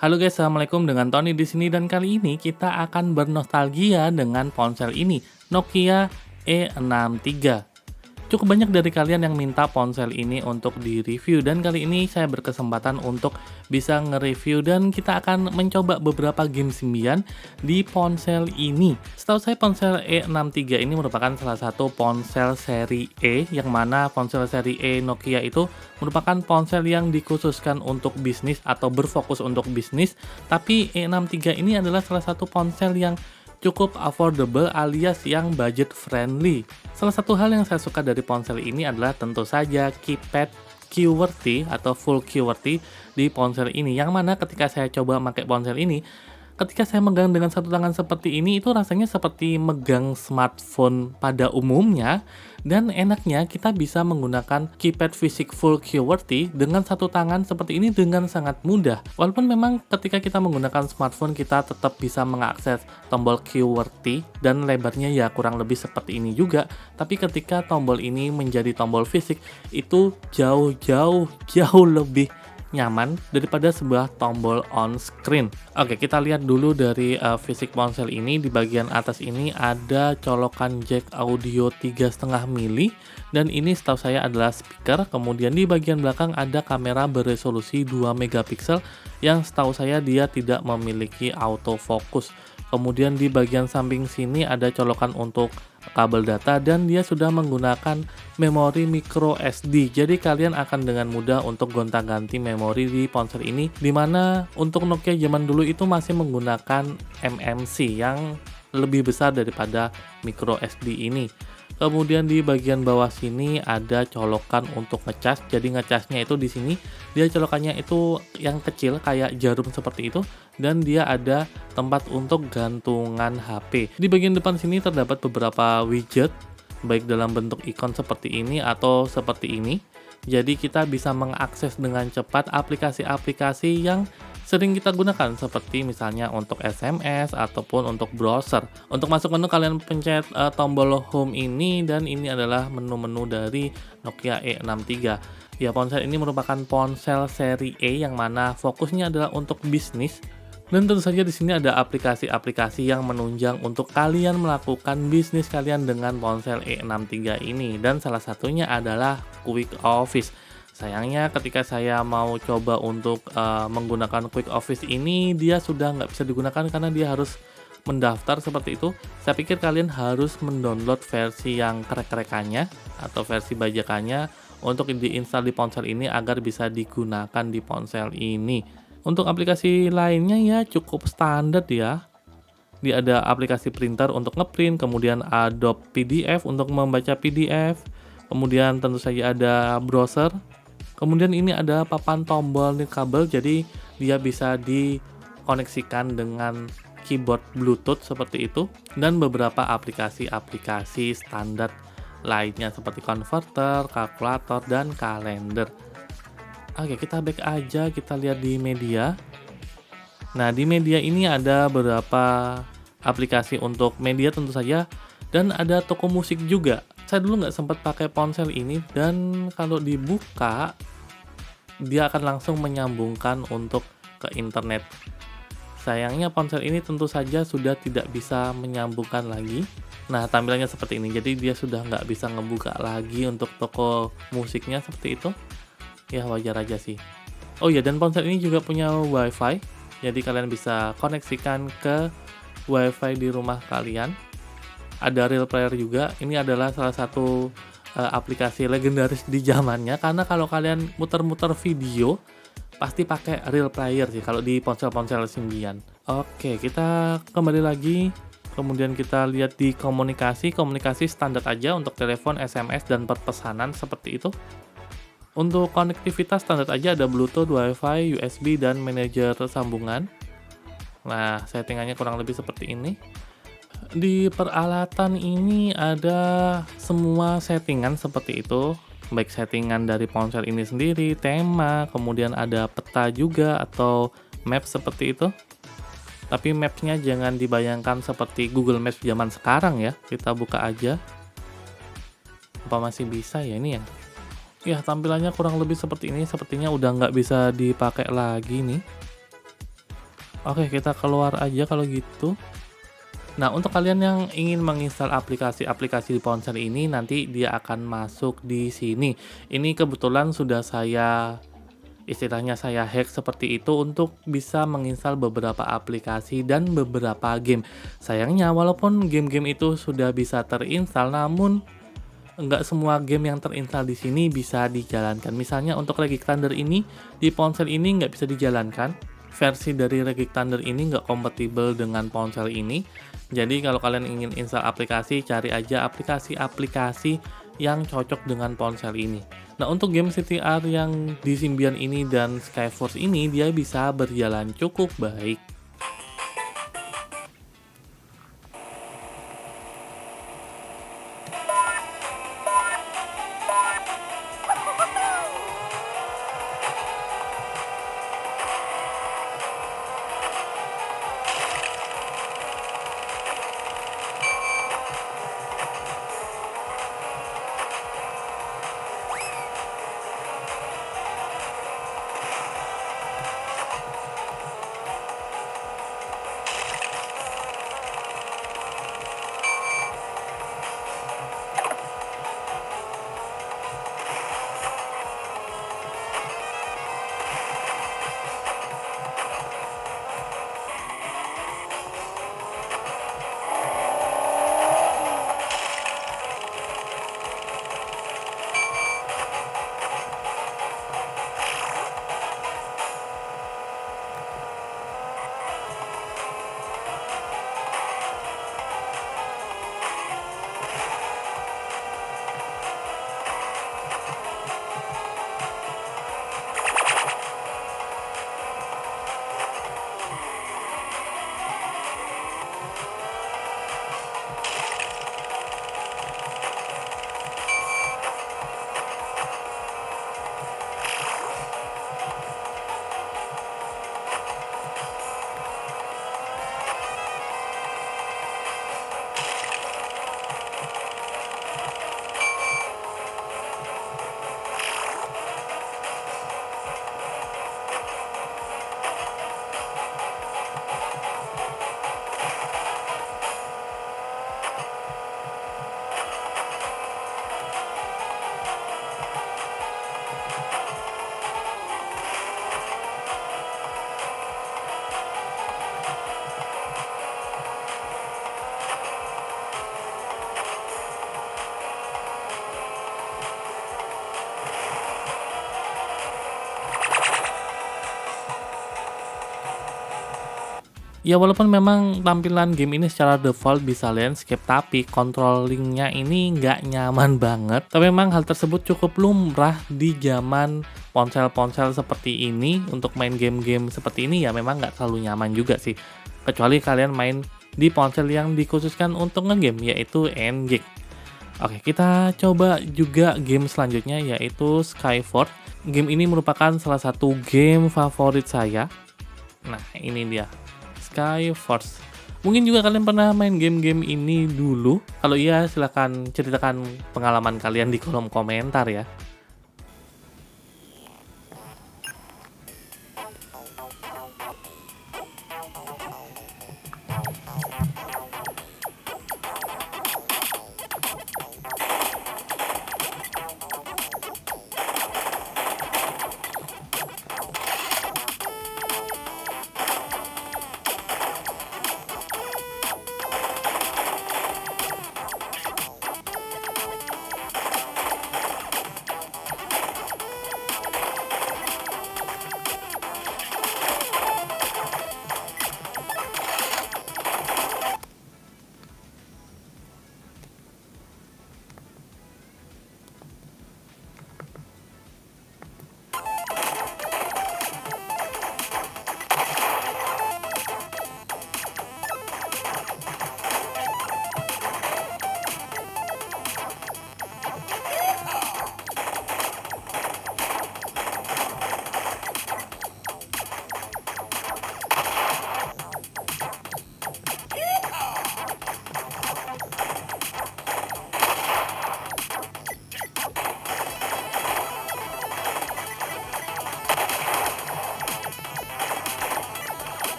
Halo guys, assalamualaikum, dengan Tony di sini dan kali ini kita akan bernostalgia dengan ponsel ini, Nokia E63. Cukup banyak dari kalian yang minta ponsel ini untuk di-review dan kali ini saya berkesempatan untuk bisa nge-review dan kita akan mencoba beberapa game sembilan di ponsel ini. Setahu saya ponsel E63 ini merupakan salah satu ponsel seri E yang mana ponsel seri E Nokia itu merupakan ponsel yang dikhususkan untuk bisnis atau berfokus untuk bisnis, tapi E63 ini adalah salah satu ponsel yang cukup affordable alias yang budget friendly. Salah satu hal yang saya suka dari ponsel ini adalah tentu saja keypad QWERTY atau full QWERTY di ponsel ini, yang mana ketika saya coba pakai ponsel ini, ketika saya megang dengan satu tangan seperti ini, itu rasanya seperti megang smartphone pada umumnya, dan enaknya kita bisa menggunakan keypad fisik full QWERTY dengan satu tangan seperti ini dengan sangat mudah. Walaupun memang ketika kita menggunakan smartphone kita tetap bisa mengakses tombol QWERTY dan lebarnya ya kurang lebih seperti ini juga, tapi ketika tombol ini menjadi tombol fisik itu jauh lebih nyaman daripada sebuah tombol on screen. Oke, kita lihat dulu dari fisik ponsel ini. Di bagian atas ini ada colokan jack audio 3,5 mili dan ini setahu saya adalah speaker. Kemudian di bagian belakang ada kamera beresolusi 2 megapiksel yang setahu saya dia tidak memiliki autofocus. Kemudian di bagian samping sini ada colokan untuk kabel data dan dia sudah menggunakan memori micro SD. Jadi kalian akan dengan mudah untuk gonta-ganti memori di ponsel ini, dimana untuk Nokia zaman dulu itu masih menggunakan MMC yang lebih besar daripada micro SD ini. Kemudian di bagian bawah sini ada colokan untuk ngecas. Jadi ngecasnya itu di sini dia colokannya itu yang kecil kayak jarum seperti itu dan dia ada tempat untuk gantungan HP. Di bagian depan sini terdapat beberapa widget baik dalam bentuk ikon seperti ini atau seperti ini. Jadi kita bisa mengakses dengan cepat aplikasi-aplikasi yang sering kita gunakan seperti misalnya untuk SMS ataupun untuk browser. Untuk masuk menu kalian pencet tombol home ini dan ini adalah menu-menu dari Nokia E63. Ya, ponsel ini merupakan ponsel seri E yang mana fokusnya adalah untuk bisnis. Dan tentu saja di sini ada aplikasi-aplikasi yang menunjang untuk kalian melakukan bisnis kalian dengan ponsel E63 ini, dan salah satunya adalah Quick Office. Sayangnya ketika saya mau coba untuk menggunakan Quick Office ini, dia sudah nggak bisa digunakan karena dia harus mendaftar seperti itu. Saya pikir kalian harus mendownload versi yang krek-krekannya atau versi bajakannya untuk diinstal di ponsel ini agar bisa digunakan di ponsel ini. Untuk aplikasi lainnya ya cukup standar ya. Dia ada aplikasi printer untuk ngeprint, kemudian Adobe PDF untuk membaca PDF, kemudian tentu saja ada browser. Kemudian ini ada papan tombol nirkabel, jadi dia bisa dikoneksikan dengan keyboard Bluetooth seperti itu, dan beberapa aplikasi-aplikasi standar lainnya seperti konverter, kalkulator, dan kalender. Oke, kita back aja, kita lihat di media. Nah, di media ini ada beberapa aplikasi untuk media tentu saja, dan ada toko musik juga. Saya dulu nggak sempat pakai ponsel ini, dan kalau dibuka dia akan langsung menyambungkan untuk ke internet. Sayangnya ponsel ini tentu saja sudah tidak bisa menyambungkan lagi. Nah, tampilannya seperti ini, jadi dia sudah nggak bisa ngebuka lagi untuk toko musiknya seperti itu. Ya wajar aja sih. Oh ya, dan ponsel ini juga punya WiFi, jadi kalian bisa koneksikan ke WiFi di rumah kalian. Ada Real Player juga. Ini adalah salah satu aplikasi legendaris di zamannya, karena kalau kalian muter-muter video pasti pakai Real Player sih kalau di ponsel-ponsel Symbian. Oke, kita kembali lagi. Kemudian kita lihat di komunikasi standar aja untuk telepon, SMS, dan perpesanan seperti itu. Untuk konektivitas standar aja ada Bluetooth, Wi-Fi, USB, dan manajer sambungan. Nah, settingannya kurang lebih seperti ini. Di peralatan ini ada semua settingan seperti itu, baik settingan dari ponsel ini sendiri, tema, kemudian ada peta juga atau map seperti itu. Tapi mapsnya jangan dibayangkan seperti Google Maps zaman sekarang ya. Kita buka aja. Apa masih bisa ya ini ya? Ya, tampilannya kurang lebih seperti ini. Sepertinya udah nggak bisa dipakai lagi nih. Oke, kita keluar aja kalau gitu. Nah, untuk kalian yang ingin menginstal aplikasi-aplikasi di ponsel ini, nanti dia akan masuk di sini. Ini kebetulan sudah istilahnya saya hack seperti itu untuk bisa menginstal beberapa aplikasi dan beberapa game. Sayangnya, walaupun game-game itu sudah bisa terinstall, namun nggak semua game yang terinstall di sini bisa dijalankan. Misalnya untuk Regic Thunder ini, di ponsel ini nggak bisa dijalankan. Versi dari Regic Thunder ini nggak kompatibel dengan ponsel ini. Jadi kalau kalian ingin install aplikasi, cari aja aplikasi-aplikasi yang cocok dengan ponsel ini. Nah, untuk game CTR yang di Symbian ini dan Skyforce ini, dia bisa berjalan cukup baik. Ya, walaupun memang tampilan game ini secara default bisa landscape, tapi controllingnya ini nggak nyaman banget. Tapi memang hal tersebut cukup lumrah di zaman ponsel-ponsel seperti ini. Untuk main game-game seperti ini ya memang nggak terlalu nyaman juga sih. Kecuali kalian main di ponsel yang dikhususkan untuk ngegame, yaitu N-Gig. Oke, kita coba juga game selanjutnya, yaitu Skyforce. Game ini merupakan salah satu game favorit saya. Nah, ini dia. Skyforce. Mungkin juga kalian pernah main game-game ini dulu. Kalau iya, silahkan ceritakan pengalaman kalian di kolom komentar ya.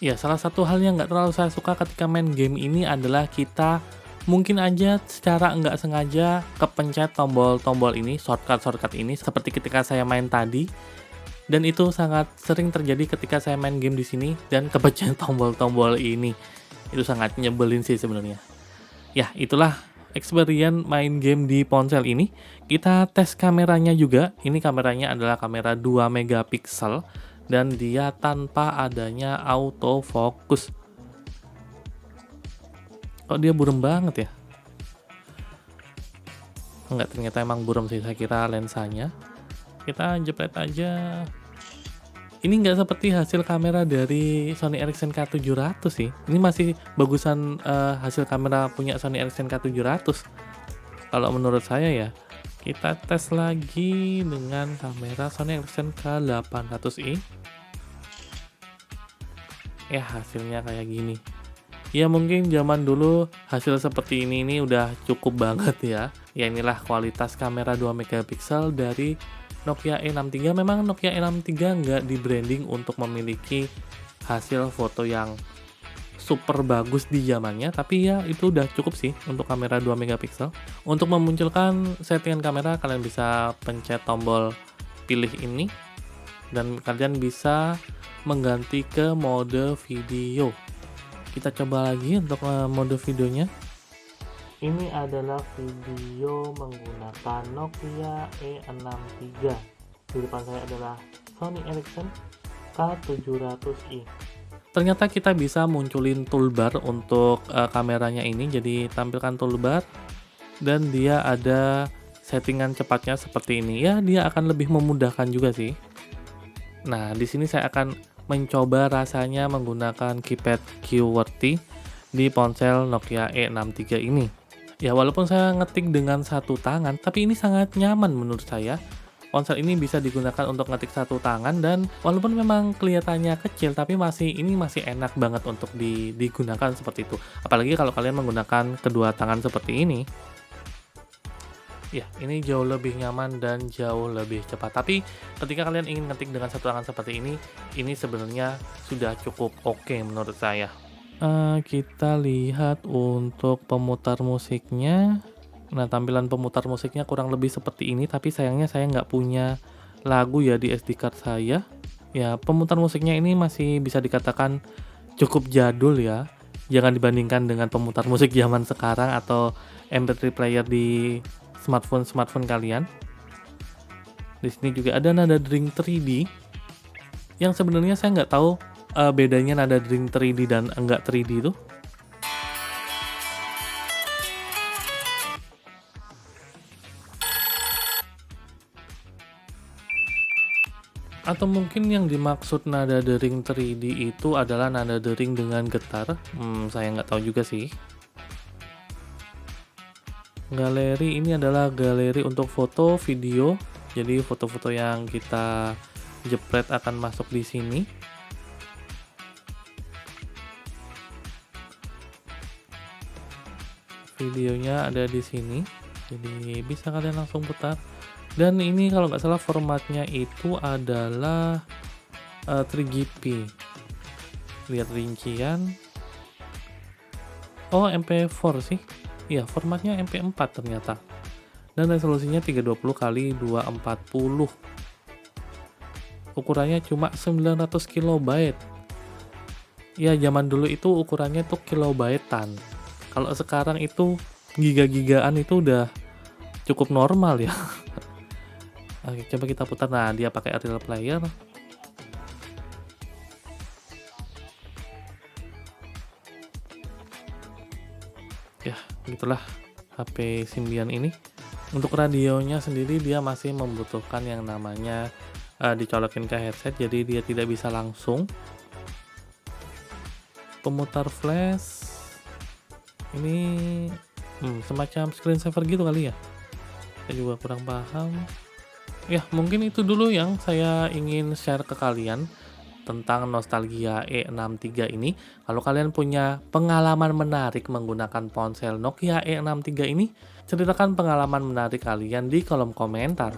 Ya, salah satu hal yang nggak terlalu saya suka ketika main game ini adalah kita mungkin aja secara nggak sengaja kepencet tombol-tombol ini, shortcut-shortcut ini, seperti ketika saya main tadi. Dan itu sangat sering terjadi ketika saya main game di sini dan kepencet tombol-tombol ini. Itu sangat nyebelin sih sebenarnya. Ya, itulah experience main game di ponsel ini. Kita tes kameranya juga. Ini kameranya adalah kamera 2 megapiksel dan dia tanpa adanya autofocus. Kok dia buram banget ya? Enggak, ternyata emang buram sih, saya kira lensanya. Kita jepret aja. Ini nggak seperti hasil kamera dari Sony Ericsson K700 sih. Ini masih bagusan hasil kamera punya Sony Ericsson K700. Kalau menurut saya ya. Kita tes lagi dengan kamera Sony Ericsson K800i. Ya, hasilnya kayak gini. Ya mungkin zaman dulu hasil seperti ini udah cukup banget ya. Ya inilah kualitas kamera 2 megapiksel dari Nokia E63. Memang Nokia E63 nggak di branding untuk memiliki hasil foto yang super bagus di zamannya, tapi ya itu udah cukup sih untuk kamera 2 megapiksel. Untuk memunculkan settingan kamera, kalian bisa pencet tombol pilih ini dan kalian bisa mengganti ke mode video. Kita coba lagi untuk mode videonya. Ini adalah video menggunakan Nokia E63. Di depan saya adalah Sony Ericsson K700i. Ternyata kita bisa munculin toolbar untuk kameranya ini. Jadi tampilkan toolbar dan dia ada settingan cepatnya seperti ini. Ya, dia akan lebih memudahkan juga sih. Nah, di sini saya akan mencoba rasanya menggunakan keypad QWERTY di ponsel Nokia E63 ini. Ya, walaupun saya ngetik dengan satu tangan, tapi ini sangat nyaman menurut saya. Ponsel ini bisa digunakan untuk ngetik satu tangan dan walaupun memang kelihatannya kecil, tapi ini masih enak banget untuk digunakan seperti itu. Apalagi kalau kalian menggunakan kedua tangan seperti ini. Ya, ini jauh lebih nyaman dan jauh lebih cepat. Tapi ketika kalian ingin ngetik dengan satu tangan seperti ini sebenarnya sudah cukup oke menurut saya. Kita lihat untuk pemutar musiknya. Nah, tampilan pemutar musiknya kurang lebih seperti ini, tapi sayangnya saya nggak punya lagu ya di SD card saya. Ya, pemutar musiknya ini masih bisa dikatakan cukup jadul ya. Jangan dibandingkan dengan pemutar musik zaman sekarang atau MP3 player di smartphone kalian. Di sini juga ada nada dering 3D yang sebenarnya saya nggak tahu bedanya nada dering 3D dan enggak 3D itu. Atau mungkin yang dimaksud nada dering 3D itu adalah nada dering dengan getar. Saya nggak tahu juga sih. Galeri ini adalah galeri untuk foto, video. Jadi foto-foto yang kita jepret akan masuk di sini. Videonya ada di sini. Jadi bisa kalian langsung putar. Dan ini kalau nggak salah formatnya itu adalah 3GP. Lihat rincian. Oh, MP4 sih. Iya, formatnya MP4 ternyata. Dan resolusinya 320x240. Ukurannya cuma 900 KB. Ya, zaman dulu itu ukurannya tuh kilobytean. Kalau sekarang itu giga-gigaan itu udah cukup normal ya. Oke, coba kita putar. Nah, dia pakai real player. Ya, gitulah HP Symbian ini. Untuk radionya sendiri dia masih membutuhkan yang namanya dicolokin ke headset, jadi dia tidak bisa langsung. Pemutar flash ini semacam screensaver gitu kali ya. Saya juga kurang paham. Ya, mungkin itu dulu yang saya ingin share ke kalian tentang nostalgia E63 ini. Kalau kalian punya pengalaman menarik menggunakan ponsel Nokia E63 ini, ceritakan pengalaman menarik kalian di kolom komentar.